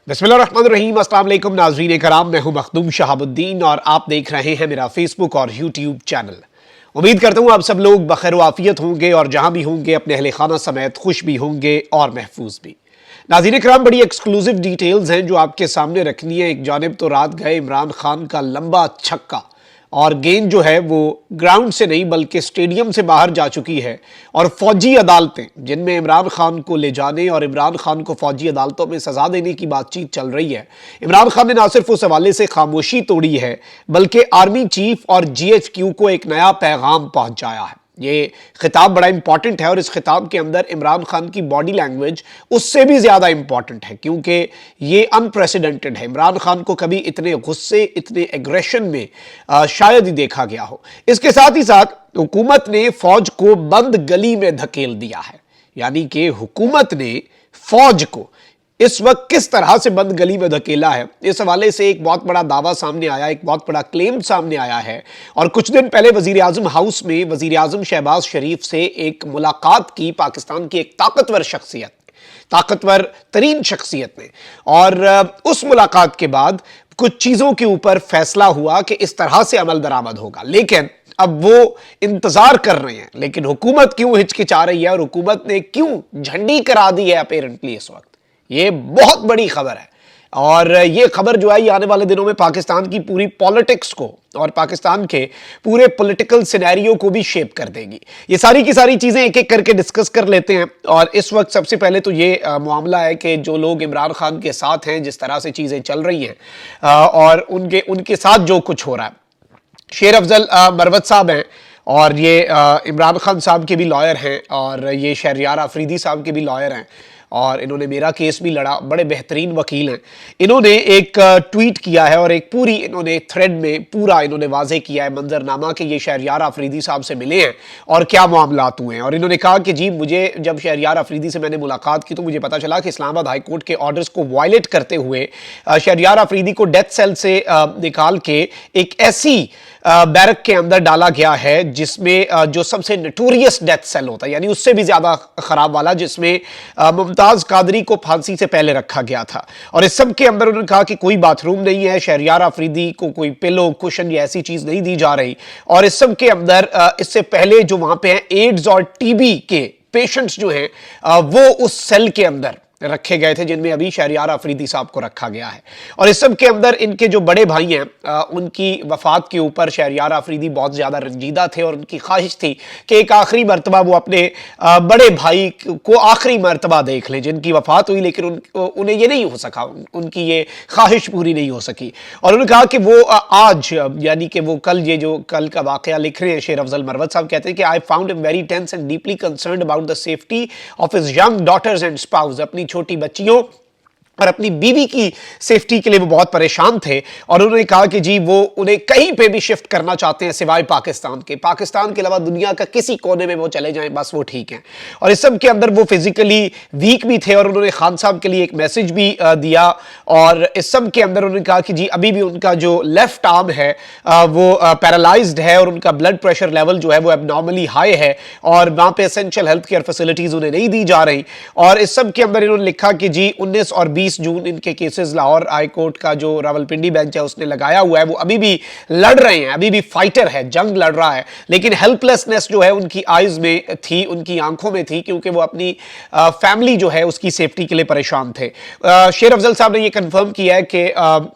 बिस्मिल्लाहिर्रहमानिर्रहीम। अस्सलाम वालेकुम नाज़रीन कराम, मैं हूं मखदूम शहाबुद्दीन और आप देख रहे हैं मेरा फेसबुक और यूट्यूब चैनल। उम्मीद करता हूं आप सब लोग बखैर वाफियत होंगे और जहां भी होंगे अपने अहले खाना समेत खुश भी होंगे और महफूज भी। नाज़रीन कराम, बड़ी एक्सक्लूसिव डिटेल्स हैं जो आपके सामने रखनी है। एक जानिब तो रात गए इमरान खान का लंबा छक्का और गेंद जो है वो ग्राउंड से नहीं बल्कि स्टेडियम से बाहर जा चुकी है और फौजी अदालतें जिनमें इमरान खान को ले जाने और इमरान खान को फौजी अदालतों में सजा देने की बातचीत चल रही है। इमरान खान ने ना सिर्फ उस हवाले से खामोशी तोड़ी है बल्कि आर्मी चीफ और जीएचक्यू को एक नया पैगाम पहुंचाया है। ये खिताब बड़ा इंपॉर्टेंट है और इस खिताब के अंदर इमरान खान की बॉडी लैंग्वेज उससे भी ज़्यादा इंपॉर्टेंट है क्योंकि ये अनप्रेसिडेंटेड है। इमरान खान को कभी इतने गुस्से इतने एग्रेशन में शायद ही देखा गया हो। इसके साथ ही साथ हुकूमत ने फौज को बंद गली में धकेल दिया है, यानी कि हुकूमत ने फौज को इस वक्त किस तरह से बंद गली में धकेला है, इस हवाले से एक बहुत बड़ा दावा सामने आया, एक बहुत बड़ा क्लेम सामने आया है। और कुछ दिन पहले वजीर आजम हाउस में वजीर आजम शहबाज शरीफ से एक मुलाकात की पाकिस्तान की एक ताकतवर शख्सियत, ताकतवर तरीन शख्सियत ने, और उस मुलाकात के बाद कुछ चीज़ों के ऊपर फैसला हुआ कि इस तरह से अमल दरामद होगा। लेकिन अब वो इंतजार कर रहे हैं, लेकिन हुकूमत क्यों हिचकिचा रही है और हुकूमत ने क्यों झंडी करा दी है अपेरेंटली इस वक्त, ये बहुत बड़ी खबर है। और ये खबर जो है ये आने वाले दिनों में पाकिस्तान की पूरी पॉलिटिक्स को और पाकिस्तान के पूरे पॉलिटिकल सिनेरियो को भी शेप कर देगी। ये सारी की सारी चीज़ें एक एक करके डिस्कस कर लेते हैं। और इस वक्त सबसे पहले तो ये मामला है कि जो लोग इमरान खान के साथ हैं, जिस तरह से चीज़ें चल रही हैं और उनके साथ जो कुछ हो रहा है, शेर अफजल मरवत साहब हैं और ये इमरान खान साहब के भी लॉयर हैं और ये शहरयार आफरीदी साहब के भी लॉयर हैं और इन्होंने मेरा केस भी लड़ा, बड़े बेहतरीन वकील हैं। इन्होंने एक ट्वीट किया है और एक पूरी इन्होंने थ्रेड में पूरा इन्होंने वाजे किया है मंजरनामा कि ये शहरयार आफरीदी साहब से मिले हैं और क्या मामलात हुए हैं। और इन्होंने कहा कि जी, मुझे जब शहरयार आफरीदी से मैंने मुलाकात की तो मुझे पता चला कि इस्लामाबाद हाई कोर्ट के ऑर्डर्स को वायलेट करते हुए शहरयार आफरीदी को डेथ सेल से निकाल के एक ऐसी बैरक के अंदर डाला गया है जिसमें जो सबसे नोटोरियस डेथ सेल होता है, यानी उससे भी ज्यादा खराब वाला, जिसमें मुमताज कादरी को फांसी से पहले रखा गया था। और इस सब के अंदर उन्होंने कहा कि कोई बाथरूम नहीं है, शहरयार आफरीदी को कोई पिलो कुशन या ऐसी चीज नहीं दी जा रही। और इस सब के अंदर इससे पहले जो वहां पे हैं एड्स और टीबी के पेशेंट्स जो हैं वो उस सेल के अंदर रखे गए थे जिनमें अभी शहरयार आफरीदी साहब को रखा गया है। और इस सब के अंदर इनके जो बड़े भाई हैं उनकी वफात के ऊपर शहरयार आफरीदी बहुत ज़्यादा रंजीदा थे और उनकी ख्वाहिश थी कि एक आखिरी मरतबा वो अपने बड़े भाई को आखिरी मरतबा देख लें जिनकी वफात हुई, लेकिन उन्हें ये नहीं हो सका, उनकी ये ख्वाहिश पूरी नहीं हो सकी। और उन्होंने कहा कि वो आज यानी कि वो कल, ये जो कल का वाकया लिख रहे हैं शेर अफजल मरवत साहब, कहते हैं कि I found him very tense and deeply concerned about the safety of his young daughters and spouse. अपनी छोटी बच्चियों और अपनी बीवी की सेफ्टी के लिए वो बहुत परेशान थे। और उन्होंने कहा कि जी वो उन्हें कहीं पे भी शिफ्ट करना चाहते हैं सिवाय पाकिस्तान के अलावा दुनिया का किसी कोने में वो चले जाएं, बस वो ठीक हैं। और इस सब के अंदर वो फिजिकली वीक भी थे और उन्होंने खान साहब के लिए एक मैसेज भी दिया। और इस सब के अंदर उन्होंने कहा कि जी अभी भी उनका जो लेफ्ट आर्म है वो पैरालाइज्ड है और उनका ब्लड प्रेशर लेवल जो है वो एबनॉर्मली हाई है और वहाँ पे एसेंशियल हेल्थ केयर फैसिलिटीज उन्हें नहीं दी जा रही। और इस सब के अंदर इन्होंने लिखा कि जी 19 और 20 जून इनके केसेस लाहौर हाई कोर्ट का जो रावलपिंडी बेंच है उसने लगाया हुआ है, वो अभी भी लड़ रहे हैं, अभी भी फाइटर है, जंग लड़ रहा है, लेकिन हेल्पलेसनेस जो है उनकी आईज में थी, उनकी आंखों में थी, क्योंकि वो अपनी फैमिली जो है उसकी सेफ्टी के लिए परेशान थे। शेर अफजल साहब ने यह कंफर्म किया है कि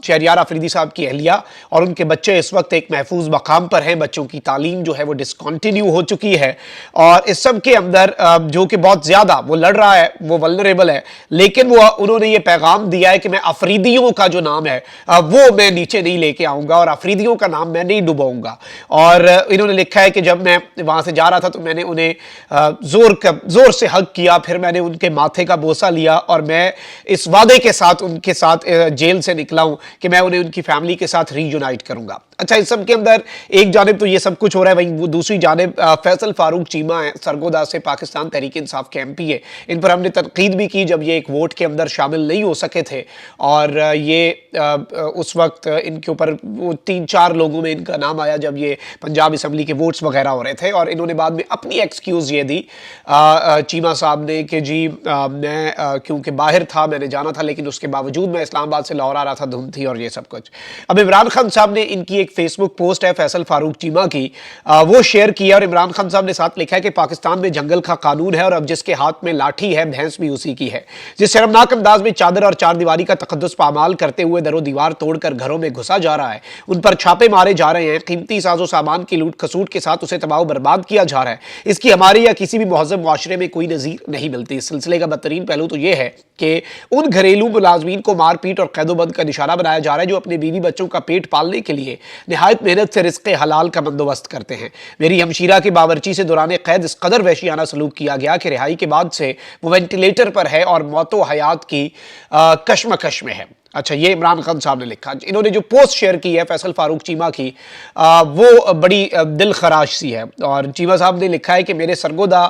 शहरयार आफरीदी साहब की अहलिया और उनके बच्चे इस वक्त एक महफूज मकाम पर हैं। बच्चों की तालीम जो है वो डिसकंटिन्यू हो चुकी है और इस सब के अंदर जो कि बहुत ज्यादा वो लड़ रहा है, वो वल्नरेबल है, लेकिन वो उन्होंने ये पैगाम दिया है कि मैं अफरीदियों का जो नाम है वो मैं नीचे नहीं लेके आऊंगा और अफरीदियों का नाम मैं नहीं डुबाऊंगा। और इन्होंने लिखा है कि जब मैं वहां से जा रहा था तो मैंने उन्हें जोर से हग किया, फिर मैंने उनके माथे का बोसा लिया और मैं इस वादे के साथ उनके साथ जेल से निकला हूं कि मैं उन्हें उनकी फैमिली के साथ रीयूनाइट करूंगा। अच्छा, इस सब के अंदर एक जानिब तो ये सब कुछ हो रहा है, वहीं वो दूसरी जानिब फैसल फारूक चीमा है, सरगोदा से, पाकिस्तान तहरीक इंसाफ के एमपी है। इन पर हमने तनकीद भी की जब ये एक वोट के अंदर शामिल नहीं हो सके थे और ये उस वक्त इनके ऊपर वो 3-4 लोगों में इनका नाम आया जब ये पंजाब असम्बली के वोट्स वगैरह हो रहे थे और इन्होंने बाद में अपनी एक्सक्यूज़ ये दी चीमा साहब ने कि जी मैं क्योंकि बाहर था, मैंने जाना था, लेकिन उसके बावजूद मैं इस्लामाबाद से लाहौर आ रहा था, धुंध थी और ये सब कुछ। अब इमरान खान साहब ने इनकी एक फेसबुक पोस्ट है फैसल फारूक चीमा की, वो शेयर किया और इमरान खान साहब ने साथ लिखा है कि पाकिस्तान में जंगल का कानून है और अब जिसके हाथ में लाठी है भैंस भी उसी की है। जिस शर्मनाक अंदाज में चादर और चारदीवारी का तकद्दुस पामाल करते हुए दरो दीवार तोड़कर घरों में घुसा जा रहा है, उन पर छापे मारे जा रहे हैं, कीमती साजो सामान की लूट खसूट के साथ उसे तबाह बर्बाद किया जा रहा है, इसकी हमारे या किसी भी मुहज़्ज़म मुआशरे में कोई नज़ीर नहीं मिलती। इस सिलसिले का बदतरीन पहलू तो यह है कि उन घरेलू मुलाजमीन को मारपीट और कैदोबंद का निशाना बनाया जा रहा है जो अपने बीवी बच्चों का पेट पालने के लिए निहायत मेहनत से रिज़्क़े हलाल का बंदोबस्त करते हैं। मेरी हमशीरा के बावर्ची से दौरान कैद इस कदर वहशियाना सलूक किया गया कि रिहाई के बाद से वो वेंटिलेटर पर है और मौतो हयात की कश्मकश में है। अच्छा, ये इमरान खान साहब ने लिखा। इन्होंने जो पोस्ट शेयर की है फैसल फारूक चीमा की, वो बड़ी दिल खराश सी है और चीमा साहब ने लिखा है कि मेरे सरगोदा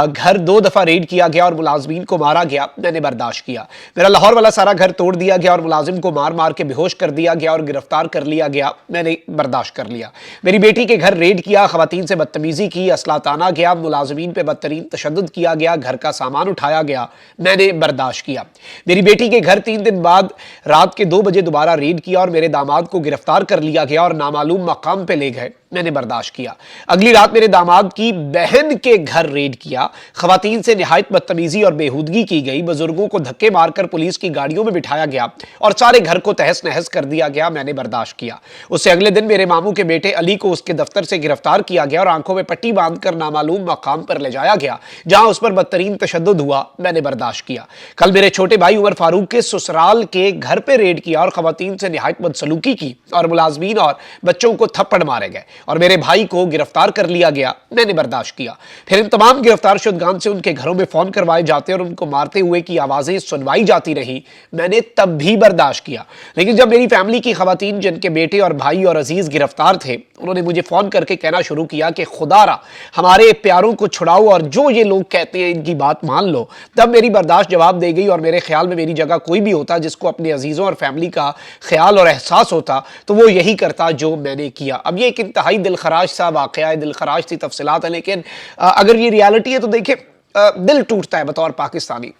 घर 2 दफ़ा रेड किया गया और मुलाजमीन को मारा गया, मैंने बर्दाश्त किया। मेरा लाहौर वाला सारा घर तोड़ दिया गया और मुलाजिम को मार मार के बेहोश कर दिया गया और गिरफ्तार कर लिया गया, मैंने बर्दाश्त कर लिया। मेरी बेटी के घर रेड किया, खवातीन से बदतमीजी की, असला ताना गया, मुलाजमीन पर बदतरीन तशद्दुद किया गया, घर का सामान उठाया गया, मैंने बर्दाश्त किया। मेरी बेटी के घर 3 दिन बाद रात के 2 बजे दोबारा रेड किया और मेरे दामाद को गिरफ्तार कर लिया गया और नामालूम मकाम पे ले गए, मैंने बर्दाश्त किया। अगली रात मेरे दामाद की बहन के घर रेड किया, खवातीन से निहायत बदतमीजी और बेहूदगी की गई, बुजुर्गों को धक्के मारकर पुलिस की गाड़ियों में बिठाया गया और सारे घर को तहस नहस कर दिया गया, मैंने बर्दाश्त किया। उससे अगले दिन मेरे मामू के बेटे अली को उसके दफ्तर से गिरफ्तार किया गया और आंखों में पट्टी बांधकर नामालूम मकाम पर ले जाया गया जहां उस पर बदतरीन तशद्दुद हुआ, मैंने बर्दाश्त किया। कल मेरे छोटे भाई उमर फारूक के ससुराल के घर पे रेड किया और खवातीन से निहायत बदसलूकी की और मुलाजमीन और बच्चों को थप्पड़ मारे गए और मेरे भाई को गिरफ्तार कर लिया गया, मैंने बर्दाश्त किया। फिर इन तमाम गिरफ्तार शुदगान से उनके घरों में फोन करवाए जाते और उनको मारते हुए की आवाजें सुनवाई जाती रही, मैंने तब भी बर्दाश्त किया। लेकिन जब मेरी फैमिली की खवातीन जिनके बेटे और भाई और अजीज गिरफ्तार थे, उन्होंने मुझे फोन करके कहना शुरू किया कि खुदारा हमारे प्यारों को छुड़ाओ और जो ये लोग कहते हैं इनकी बात मान लो, तब मेरी बर्दाश्त जवाब दे गई और मेरे ख्याल में मेरी जगह कोई भी होता जिसको अपने अजीजों और फैमिली का ख्याल और एहसास होता तो वो यही करता जो मैंने किया। अब ये एक इंतहाई दिल खराश सा वाकया है, दिल खराश सी तफसीलात है, लेकिन अगर ये रियलिटी है तो देखिए दिल टूटता है बतौर पाकिस्तानी।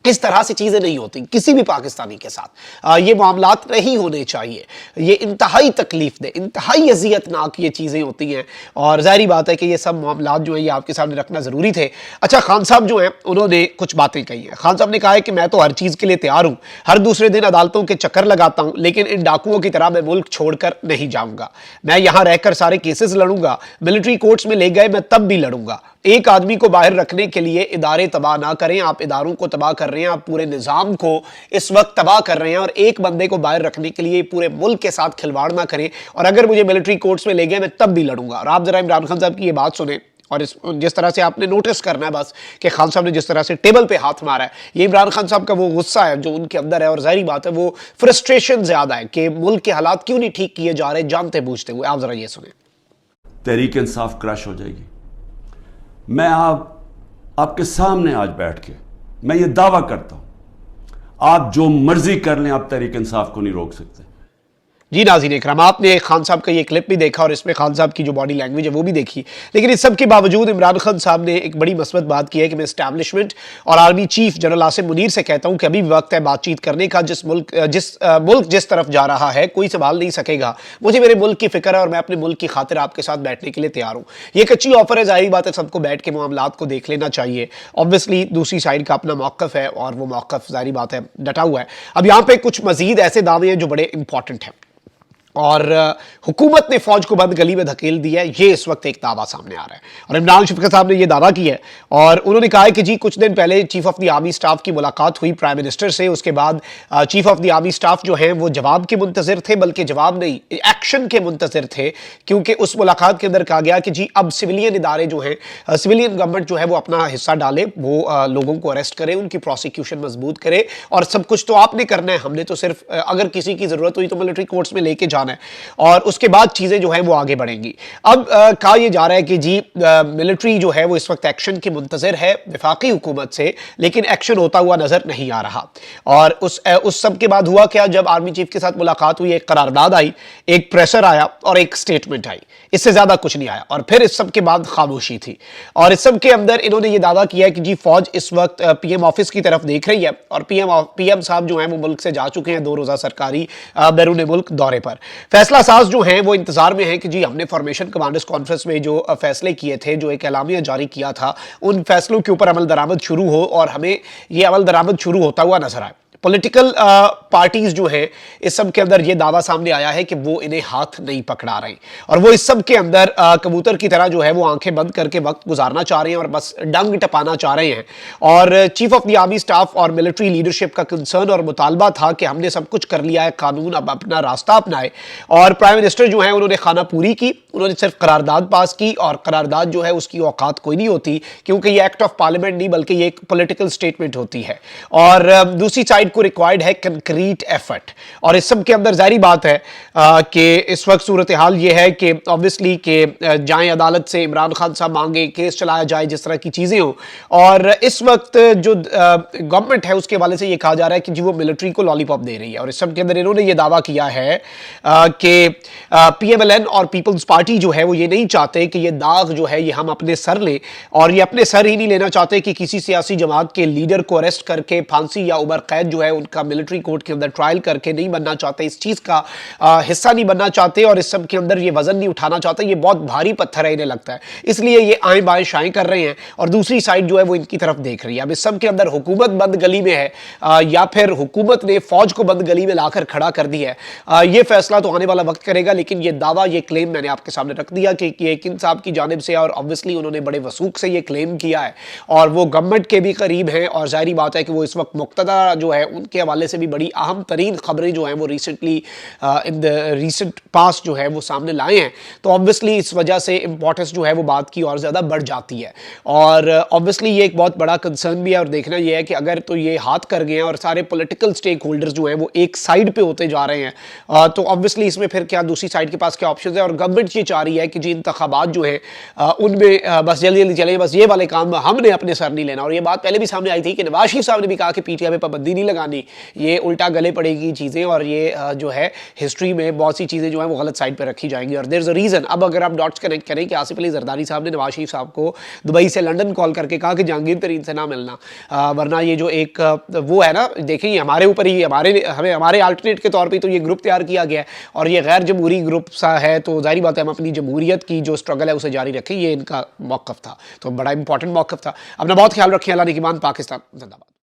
इस तरह से चीज़ें नहीं होती किसी भी पाकिस्तानी के साथ, ये मामलात नहीं होने चाहिए। ये इंतहाई तकलीफ दे, इंतहाई अजियतनाक ये चीज़ें होती हैं और ज़ाहिर बात है कि ये सब मामलात जो हैं ये आपके सामने रखना ज़रूरी थे। अच्छा, खान साहब जो हैं उन्होंने कुछ बातें कही हैं। खान साहब ने कहा है कि मैं तो हर चीज़ के लिए तैयार हूँ, हर दूसरे दिन अदालतों के चक्कर लगाता हूँ, लेकिन इन डाकुओं की तरह मैं मुल्क छोड़कर नहीं जाऊँगा। मैं यहाँ रहकर सारे केसेस लड़ूंगा, मिलिट्री कोर्ट्स में ले गए मैं तब भी लड़ूंगा। एक आदमी को बाहर रखने के लिए इदारे तबाह ना करें, आप इदारों को तबाह कर रहे हैं, आप पूरे निज़ाम को इस वक्त तबाह कर रहे हैं और एक बंदे को बाहर रखने के लिए पूरे मुल्क के साथ खिलवाड़ ना करें। और अगर मुझे मिलिट्री कोर्ट्स में ले गए मैं तब भी लड़ूंगा। और आप जरा इमरान खान साहब की ये बात सुने और जिस तरह से आपने नोटिस करना है बस कि खान साहब ने जिस तरह से टेबल पे हाथ मारा है, ये इमरान खान साहब का वो गुस्सा है जो उनके अंदर है और जाहिर बात है वो फ्रस्ट्रेशन ज्यादा है कि मुल्क के हालात क्यों नहीं ठीक किए जा रहे जानते बूझते हुए। आप जरा ये सुने। तहरीक इंसाफ क्रश हो जाएगी। मैं आपके सामने आज बैठ के मैं ये दावा करता हूं, आप जो मर्जी कर लें, आप तहरीक इंसाफ को नहीं रोक सकते। जी नाज़रीन इकराम, आपने खान साहब का ये क्लिप भी देखा और इसमें खान साहब की जो बॉडी लैंग्वेज है वो भी देखी, लेकिन इस सब के बावजूद इमरान खान साहब ने एक बड़ी मस्बत बात की है कि मैं एस्टैब्लिशमेंट और army chief general Asim Munir से कहता हूं कि अभी भी वक्त है बातचीत करने का। जिस मुल्क जिस तरफ जा रहा है कोई संभाल नहीं सकेगा। मुझे मेरे मुल्क की फिक्र है और मैं अपने मुल्क की खातिर आपके साथ बैठने के लिए तैयार हूँ। ये एक अच्छी ऑफर है, जाहिर बात है सबको बैठ के मामलात को देख लेना चाहिए। ऑब्वियसली दूसरी साइड का अपना मौक़िफ़ है और वो मौक़िफ़ जाहिर बात है डटा हुआ है। अब यहाँ पे कुछ मजीद ऐसे दावे हैं जो बड़े इंपॉर्टेंट हैं और हुकूमत ने फौज को बंद गली में धकेल दिया है, ये इस वक्त एक दावा सामने आ रहा है और इमरान शफकत साहब ने ये दावा किया है और उन्होंने कहा है कि जी कुछ दिन पहले chief of the army staff की मुलाकात हुई प्राइम मिनिस्टर से। उसके बाद chief of the army staff जो है वो जवाब के मुंतज़िर थे, बल्कि जवाब नहीं एक्शन के मुंतज़िर थे, क्योंकि उस मुलाकात के अंदर कहा गया कि जी अब सिविलियन इदारे जो हैं, सिविलियन गवर्नमेंट जो है वो अपना हिस्सा डाले, वो लोगों को अरेस्ट करे, उनकी प्रोसिक्यूशन मजबूत करे और सब कुछ तो आपने करना है, हमने तो सिर्फ अगर किसी की ज़रूरत हुई तो मिलिट्री कोर्ट्स में लेके जाना है और उसके बाद चीज़ें जो है वो आगे बढ़ेंगी। अब कहा यह जा रहा है कि जी मिलिट्री जो है वो इस वक्त एक्शन की मुंतज़िर है वफाकी हुकूमत से, लेकिन एक्शन होता हुआ नज़र नहीं आ रहा। और उस सब के बाद हुआ क्या, जब आर्मी चीफ के साथ मुलाकात हुई, एक करारदाद आई, एक प्रेशर आया और एक स्टेटमेंट आई, इससे ज़्यादा कुछ नहीं आया। और फिर इस सब के बाद खामोशी थी। और इस सब के अंदर इन्होंने ये दावा किया है कि जी फौज इस वक्त पीएम ऑफिस की तरफ देख रही है और पीएम साहब जो हैं वो मुल्क से जा चुके हैं 2 रोज़ा सरकारी बैरून मुल्क दौरे पर। फैसला साज जो हैं वो इंतजार में है कि जी हमने फॉर्मेशन कमांडर्स कॉन्फ्रेंस में जो फैसले किए थे, जो एक एलामिया जारी किया था, उन फैसलों के ऊपर अमल दरामद शुरू हो और हमें ये अमल दरामद शुरू होता हुआ नजर आए। पॉलिटिकल पार्टीज जो हैं इस सब के अंदर ये दावा सामने आया है कि वो इन्हें हाथ नहीं पकड़ा रही और वो इस सब के अंदर कबूतर की तरह जो है वो आंखें बंद करके वक्त गुजारना चाह रहे हैं और बस डंग टपाना चाह रहे हैं। और chief of the army staff और मिलिट्री लीडरशिप का कंसर्न और मुतालबा था कि हमने सब कुछ कर लिया है, कानून अब अपना रास्ता अपनाए। और प्राइम मिनिस्टर जो है उन्होंने खाना पूरी की, उन्होंने सिर्फ करारदाद पास की और करारदाद जो है उसकी औकात कोई नहीं होती, क्योंकि ये एक्ट ऑफ पार्लियामेंट नहीं बल्कि ये एक पॉलिटिकल स्टेटमेंट होती है। और दूसरी साइड को रिक्वायर्ड है कंक्रीट एफर्ट। और इस सब के अंदर जाहिर बात है कि इस वक्त सूरत हाल ये है कि ऑब्वियसली कि जाएं अदालत से, इमरान खान साहब मांगे, केस चलाया जाए, जिस तरह की चीज़ें हो। और इस वक्त जो गवर्नमेंट है उसके वाले से ये कहा जा रहा है कि जी वो मिलिट्री को लॉलीपॉप दे रही है। और इस सब के अंदर इन्होंने ये दावा किया है कि PMLN और पीपल्स पार्टी जो है वो ये नहीं चाहते कि ये दाग जो है ये हम अपने सर लें, और ये अपने सर ही नहीं लेना चाहते कि किसी सियासी जमात के लीडर को अरेस्ट करके फांसी या उम्र कैद जो है उनका मिलिट्री कोर्ट के अंदर ट्रायल करके नहीं बनना चाहते, इस चीज़ का हिस्सा नहीं बनना चाहते और इस सब के अंदर ये वजन नहीं उठाना चाहते। ये बहुत भारी पत्थर है इन्हें लगता है, इसलिए ये आएँ बाएँ शाएँ कर रहे हैं और दूसरी साइड जो है वो इनकी तरफ देख रही है। अब इस सब के अंदर हुकूमत बंद गली में है या फिर हुकूमत ने फौज को बंद गली में लाकर खड़ा कर दिया है, ये फैसला तो आने वाला वक्त करेगा। लेकिन ये दावा, ये क्लेम मैंने आपके सामने रख दिया कि ये किन साहब की जानिब से, और ऑब्वियसली उन्होंने बड़े वसूख से ये क्लेम किया है और वो गवर्नमेंट के भी करीब हैं और जाहिर बात है कि वो इस वक्त मुक्तदा जो है उनके हवाले से भी बड़ी अहम तरीन खबरें जो हैं वो recently in the recent past जो है वो सामने लाए हैं। तो ऑब्वियसली इस वजह से इंपॉर्टेंस जो है वो बात की और ज़्यादा बढ़ जाती है और ऑब्वियसली ये एक बहुत बड़ा कंसर्न भी है। और देखना ये है कि अगर तो ये हाथ कर गए हैं और सारे पॉलिटिकल स्टेक होल्डर्स जो हैं वो एक साइड पे होते जा रहे हैं तो ऑब्वियसली इसमें फिर क्या दूसरी साइड के पास क्या ऑप्शन है। और गवर्नमेंट ये चाह रही है कि जी इंतखाबात जो है उनमें बस जल्दी जल्दी चले, बस ये वाले काम हमने अपने सर नहीं लेना। और ये बात पहले भी सामने आई थी कि नवाज शरीफ साहब ने भी कहा कि PTI पे पाबंदी नहीं लगानी, ये उल्टा गले पड़ेगी चीज़ें और ये जो है हिस्ट्री में बहुत सी चीज़ें जो है वो गलत साइड पर रखी जाएंगी। और देयर इज़ अ रीज़न। अब अगर आप डॉट्स कनेक्ट करें कि आसिफ अली जरदारी साहब ने नवाज शरीफ साहब को दुबई से लंदन कॉल करके कहा कि जहांगीर तरीन से ना मिलना, वरना ये जो एक वो है ना, देखिए हमारे ऊपर ही हमारे अल्टरनेट के तौर पर तो ये ग्रुप तैयार किया गया है और ये गैर जमहूरी ग्रुप सा है, तो जाहिर बात है हम अपनी जमहूरियत की जो स्ट्रगल है उसे जारी रखें। ये इनका मौक़िफ़ था, तो बड़ा इंपॉर्टेंट मौक़िफ़ था। अपना बहुत ख्याल रखें। अल्लाह निगहबान। पाकिस्तान जिंदाबाद।